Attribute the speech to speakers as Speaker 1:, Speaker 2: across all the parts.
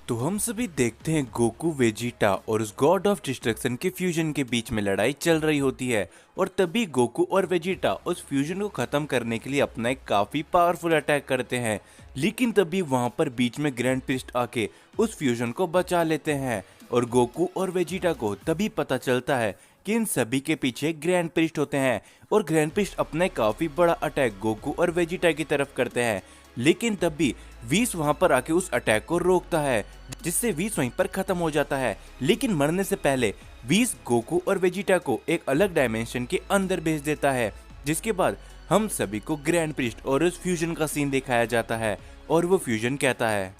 Speaker 1: तो हम सभी देखते हैं गोकू वेजिटा और उस गॉड ऑफ डिस्ट्रक्शन के फ्यूजन के बीच में लड़ाई चल रही होती है। और तभी गोकू और वेजिटा उस फ्यूजन को खत्म करने के लिए अपना एक काफी पावरफुल अटैक करते हैं। लेकिन तभी वहां पर बीच में ग्रैंड प्रिस्ट आके उस फ्यूजन को बचा लेते हैं। और गोकू और वेजिटा को तभी पता चलता है कि इन सभी के पीछे ग्रैंड प्रिस्ट होते हैं। और ग्रैंड प्रिस्ट अपना काफी बड़ा अटैक गोकू और वेजिटा की तरफ करते हैं। लेकिन तब भी वीस वहां पर आके उस अटैक को रोकता है, जिससे वीस वहीं पर खत्म हो जाता है। लेकिन मरने से पहले वीस गोकू और वेजिटा को एक अलग डायमेंशन के अंदर भेज देता है। जिसके बाद हम सभी को ग्रैंड प्रिस्ट और उस फ्यूजन का सीन दिखाया जाता है। और वो फ्यूजन कहता है,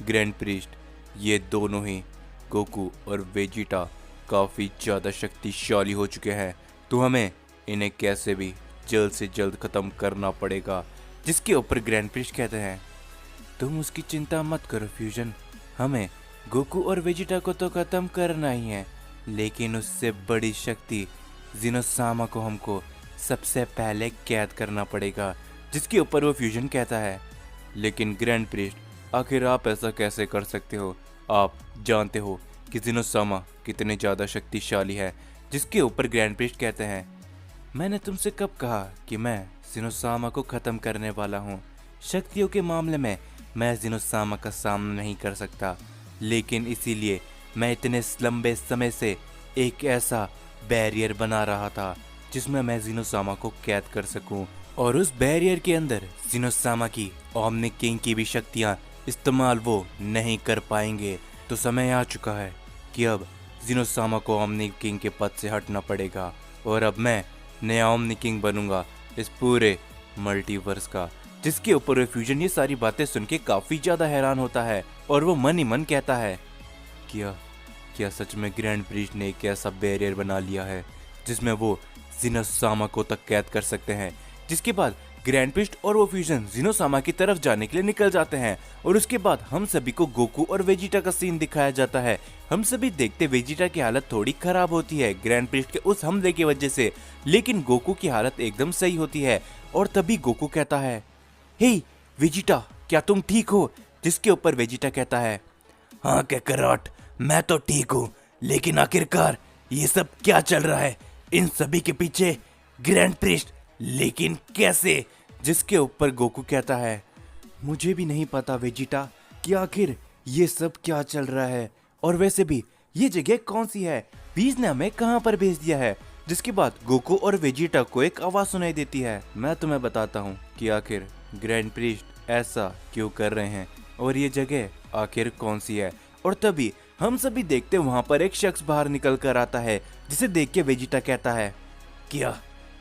Speaker 1: ग्रैंड प्रिस्ट, ये दोनों ही गोकू और वेजिटा काफी ज्यादा शक्तिशाली हो चुके हैं, तो हमें इन्हें कैसे भी जल्द से जल्द खत्म करना पड़ेगा। जिसके ऊपर ग्रैंड प्रिस्ट कहते हैं, तुम उसकी चिंता मत करो फ्यूजन, हमें गोकू और वेजिटा को तो खत्म करना ही है, लेकिन उससे बड़ी शक्ति जिनोसामा को हमको सबसे पहले कैद करना पड़ेगा। जिसके ऊपर वो फ्यूजन कहता है, लेकिन ग्रैंड प्रिस्ट, आखिर आप ऐसा कैसे कर सकते हो? आप जानते हो कि जिनोसामा कितने ज़्यादा शक्तिशाली है। जिसके ऊपर ग्रैंड प्रिस्ट कहते हैं, मैंने तुमसे कब कहा कि मैं जिनोसामा को ख़त्म करने वाला हूँ? शक्तियों के मामले में मैं जिनोसामा का सामना नहीं कर सकता, लेकिन इसीलिए मैं इतने लंबे समय से एक ऐसा बैरियर बना रहा था जिसमें मैं जिनोसामा को कैद कर सकूं। और उस बैरियर के अंदर जिनोसामा की ओमनिक किंग की भी शक्तियाँ इस्तेमाल वो नहीं कर पाएंगे। तो समय आ चुका है कि अब जिनोसामा को ओमनिक किंग के पद से हटना पड़ेगा, और अब मैं नया ओमनिक किंग बनूंगा इस पूरे मल्टीवर्स का। जिसके ऊपर वो फ्यूजन ये सारी बातें सुन के काफी ज्यादा हैरान होता है, और वो मन ही मन कहता है, क्या क्या सच में ग्रैंड प्रिस्ट ने एक ऐसा बैरियर बना लिया है जिसमें वो जिनोसामा को तक कैद कर सकते हैं। जिसके बाद ग्रैंड प्रिस्ट और वो फ्यूजन जिनोसामा की तरफ जाने के लिए निकल जाते हैं। और उसके बाद हम सभी को गोकू और वेजिटा का सीन दिखाया जाता है। हम सभी देखते वेजिटा की हालत थोड़ी खराब होती है ग्रैंड प्रिस्ट के उस हमले की वजह से, लेकिन गोकू की हालत एकदम सही होती है। और तभी गोकू कहता है, हे वेजिटा, क्या तुम ठीक हो? जिसके ऊपर वेजिटा कहता है, हाँ कैकरॉट, मैं तो ठीक हूँ, लेकिन आखिरकार ये सब क्या चल रहा है? इन सभी के पीछे ग्रैंड प्रिस्ट, लेकिन कैसे? जिसके ऊपर गोकू कहता है, मुझे भी नहीं पता वेजिटा कि आखिर ये सब क्या चल रहा है, और वैसे भी ये जगह कौन सी है? बीज ने हमें कहाँ पर भेज दिया है? जिसके बाद गोकू और वेजिटा को एक आवाज सुनाई देती है, मैं तुम्हें बताता हूँ कि आखिर ग्रैंड प्रिस्ट ऐसा क्यों कर रहे हैं, और ये जगह आखिर कौन सी है। और तभी हम सभी देखते वहां पर एक शख्स बाहर निकल कर आता है, जिसे देख के वेजिटा कहता है, क्या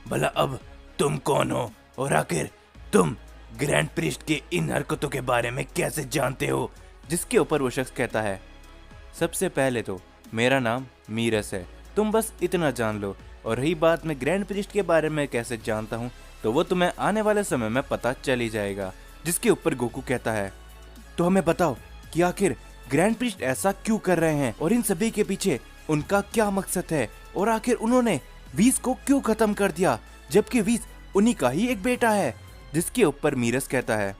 Speaker 1: भला अब तुम कौन हो, और आखिर तुम ग्रैंड प्रिस्ट के इन हरकतों के बारे में कैसे जानते हो? जिसके ऊपर वो शख्स कहता है, सबसे पहले तो मेरा नाम मीरस है, तुम बस इतना जान लो, और रही बात मैं ग्रैंड प्रिस्ट के बारे में कैसे जानता हूँ, तो वो तुम्हें आने वाले समय में पता चल ही जाएगा। जिसके ऊपर गोकू कहता है, तो हमें बताओ कि आखिर ग्रैंड प्रिस्ट ऐसा क्यों कर रहे हैं, और इन सभी के पीछे उनका क्या मकसद है, और आखिर उन्होंने वीस को क्यों खत्म कर दिया, जबकि वीस उन्हीं का ही एक बेटा है। जिसके ऊपर मीरस कहता है,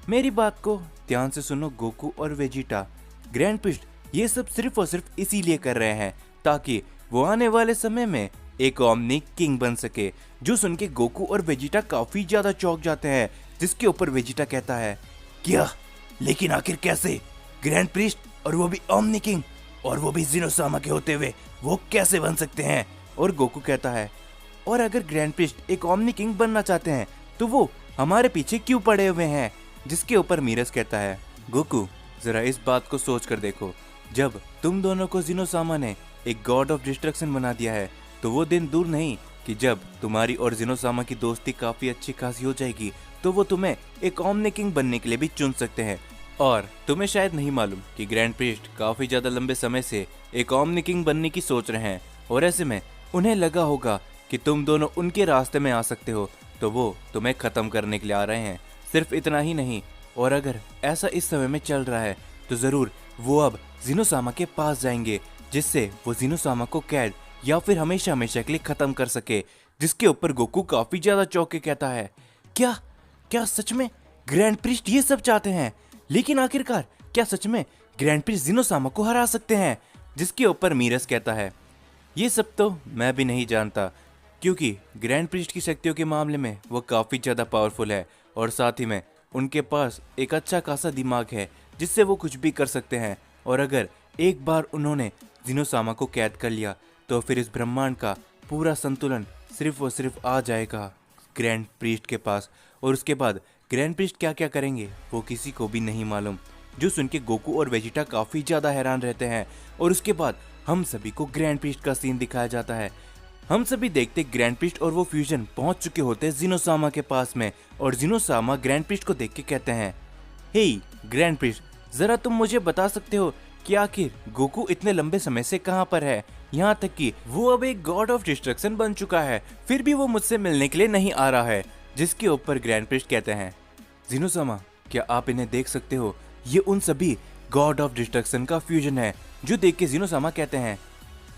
Speaker 1: मेरी बात को ध्यान से सुनो गोकू और वेजिटा, ग्रैंड प्रिस्ट ये सब सिर्फ और सिर्फ इसीलिए कर रहे हैं ताकि वो आने वाले समय में एक ओमनिक किंग बन सके। जो सुन के गोकू और वेजिटा काफी ज्यादा चौंक जाते हैं। जिसके ऊपर वेजिटा कहता है, क्या, लेकिन आखिर कैसे? ग्रैंड प्रिस्ट और वो भी ओमनिक किंग, और वो भी जिनोसामा के होते हुए, वो कैसे बन सकते हैं? और गोकू कहता है, और अगर ग्रैंड प्रिस्ट एक ओमनिक किंग बनना चाहते हैं तो वो हमारे पीछे क्यों पड़े हुए हैं? जिसके ऊपर मीरस कहता है, गोकू जरा इस बात को सोच कर देखो, जब तुम दोनों को जिनोसामा ने एक गॉड ऑफ डिस्ट्रक्शन बना दिया है, तो वो दिन दूर नहीं कि जब तुम्हारी और जिनोसामा की दोस्ती काफी अच्छी खासी हो जाएगी, तो वो तुम्हें एक ओमनिक किंग बनने के लिए भी चुन सकते हैं। और तुम्हें शायद नहीं मालूम कि ग्रैंड प्रिस्ट काफी ज्यादा लंबे समय से एक ओमनिक किंग बनने की सोच रहे हैं, और ऐसे में उन्हें लगा होगा कि तुम दोनों उनके रास्ते में आ सकते हो, तो वो तुम्हें खत्म करने के लिए आ रहे हैं। सिर्फ इतना ही नहीं, और अगर ऐसा इस समय में चल रहा है तो जरूर वो अब जिनोसामा के पास जाएंगे, जिससे वो जिनोसामा को कैद या फिर हमेशा हमेशा के लिए खत्म कर सके। जिसके ऊपर गोकू काफी ज्यादा चौंक के कहता है, क्या क्या सच में ग्रैंड प्रिस्ट ये सब चाहते हैं? लेकिन आखिरकार क्या सच में ग्रैंड प्रिंस जिनोसामा को हरा सकते हैं? जिसके ऊपर मीरस कहता है, ये सब तो मैं भी नहीं जानता, क्योंकि ग्रैंड प्रिस्ट की शक्तियों के मामले में वो काफ़ी ज़्यादा पावरफुल है और साथ ही में उनके पास एक अच्छा खासा दिमाग है जिससे वो कुछ भी कर सकते हैं। और अगर एक बार उन्होंने जिनोसामा को कैद कर लिया तो फिर इस ब्रह्मांड का पूरा संतुलन सिर्फ और सिर्फ आ जाएगा ग्रैंड प्रीस्ट के पास। और उसके बाद ग्रैंड प्रीस्ट क्या क्या करेंगे वो किसी को भी नहीं मालूम, जो सुन के गोकू और वेजिटा काफ़ी ज़्यादा हैरान रहते हैं। और उसके बाद हम सभी को ग्रैंड प्रीस्ट का सीन दिखाया जाता है। हम सभी देखते ग्रैंड प्रीस्ट और वो फ्यूजन पहुंच चुके होते हैं जिनोसामा के पास में, और जिनोसामा ग्रैंड प्रीस्ट को देख के कहते हैं, हे ग्रैंड प्रीस्ट, जरा तुम मुझे बता सकते हो कि आखिर गोकू इतने लंबे समय से कहाँ पर है? यहाँ तक कि वो अब एक गॉड ऑफ डिस्ट्रक्शन बन चुका है, फिर भी वो मुझसे मिलने के लिए नहीं आ रहा है। जिसके ऊपर ग्रैंड प्रीस्ट कहते हैं, जिनोसामा, क्या आप इन्हें देख सकते हो? ये उन सभी गॉड ऑफ डिस्ट्रक्शन का फ्यूजन है। जो देख के जिनोसामा कहते हैं,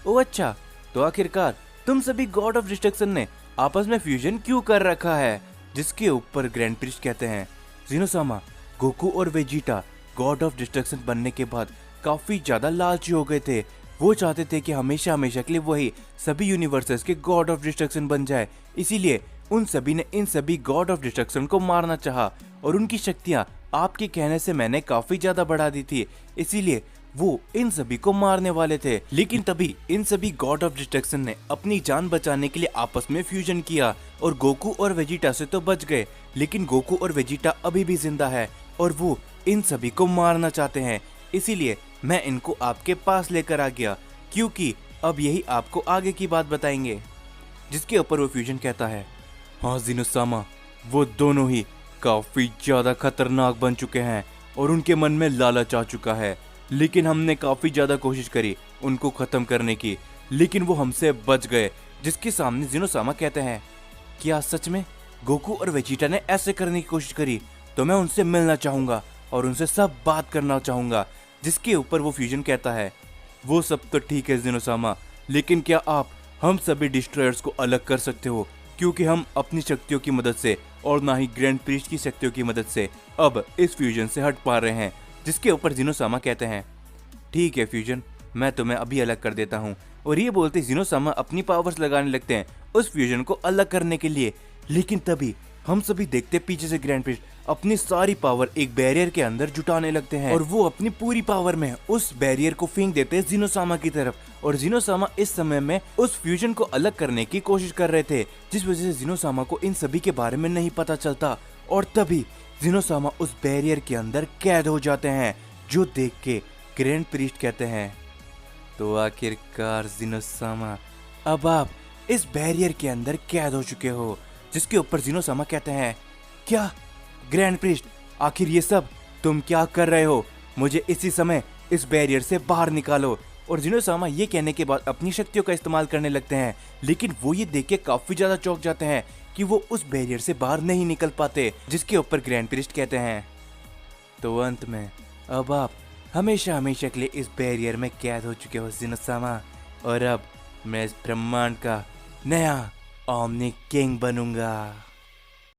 Speaker 1: ओ अच्छा, तो आखिरकार तुम सभी गॉड ऑफ डिस्ट्रक्शन ने आपस में फ्यूजन क्यों कर रखा है? जिसके ऊपर ग्रैंड प्रीस्ट कहते हैं, जिनोसामा, गोकू और वेजिटा गॉड ऑफ डिस्ट्रक्शन बनने के बाद काफी ज्यादा लालची हो गए थे। वो चाहते थे कि हमेशा हमेशा के लिए वही सभी यूनिवर्सेस के गॉड ऑफ डिस्ट्रक्शन बन जाए। इसीलिए उन सभी ने इन सभी गॉड ऑफ डिस्ट्रक्शन को मारना चाहा और उनकी शक्तियां आपके कहने से मैंने काफी ज्यादा बढ़ा दी थी, इसीलिए वो इन सभी को मारने वाले थे। लेकिन तभी इन सभी गॉड ऑफ डिस्ट्रक्शन ने अपनी जान बचाने के लिए आपस में फ्यूजन किया और गोकू और वेजिटा से तो बच गए, लेकिन गोकू और वेजिटा अभी भी जिंदा है और वो इन सभी को मारना चाहते हैं। इसीलिए मैं इनको आपके पास लेकर आ गया, क्योंकि अब यही आपको आगे की बात बताएंगे। जिसके ऊपर वो फ्यूजन कहता है, हाँ जिनोसामा, वो दोनों ही काफी ज्यादा खतरनाक बन चुके हैं और उनके मन में लालच आ चुका है। लेकिन हमने काफी ज्यादा कोशिश करी उनको खत्म करने की, लेकिन वो हमसे बच गए। जिसके सामने जिनोसामा कहते हैं, क्या सच में गोकू और वेजिटा ने ऐसे करने की कोशिश करी? तो मैं उनसे मिलना चाहूंगा और उनसे सब बात करना चाहूंगा। जिसके ऊपर वो फ्यूजन कहता है, वो सब तो ठीक है जिनोसामा, लेकिन क्या आप हम सभी डिस्ट्रॉयर्स को अलग कर सकते हो? क्योंकि हम अपनी शक्तियों की मदद से और ना ही ग्रैंड प्रीस्ट की शक्तियों की मदद से अब इस फ्यूजन से हट पा रहे हैं। जिसके ऊपर जिनोसामा कहते हैं, ठीक है फ्यूजन, मैं तुम्हें अभी अलग कर देता हूँ। और ये बोलते जिनोसामा अपनी पावर्स लगाने लगते हैं उस फ्यूजन को अलग करने के लिए। लेकिन तभी हम सभी देखते पीछे से ग्रैंड प्रीस्ट अपनी सारी पावर एक बैरियर के अंदर जुटाने लगते हैं और वो अपनी पूरी पावर में उस बैरियर को फेंक देते हैं जिनोसामा की तरफ। और जिनोसामा इस समय में उस फ्यूजन को अलग करने की कोशिश कर रहे थे, जिस वजह से जिनोसामा को इन सभी के बारे में नहीं पता चलता। और तभी जिनोसामा उस बैरियर के अंदर कैद हो जाते हैं, जो देख के ग्रैंड प्रीस्ट कहते हैं, तो आखिरकार जिनोसामा, अब आप इस बैरियर के अंदर कैद हो चुके हो। जिसके ऊपर जिनोसामा कहते हैं, क्या ग्रैंड प्रीस्ट, आखिर ये सब तुम क्या कर रहे हो? मुझे इसी समय इस बैरियर से बाहर निकालो। और जिनोसामा ये कहने के बाद अपनी शक्तियों का इस्तेमाल करने लगते हैं, लेकिन वो ये देख के काफी ज्यादा चौंक जाते हैं कि वो उस बैरियर से बाहर नहीं निकल पाते। जिसके ऊपर ग्रैंड प्रीस्ट कहते हैं, तो अंत में अब आप हमेशा हमेशा के लिए इस बैरियर में कैद हो चुके हो जिनोसामा, और अब मैं इस ब्रह्मांड का नया ओमनी किंग बनूंगा।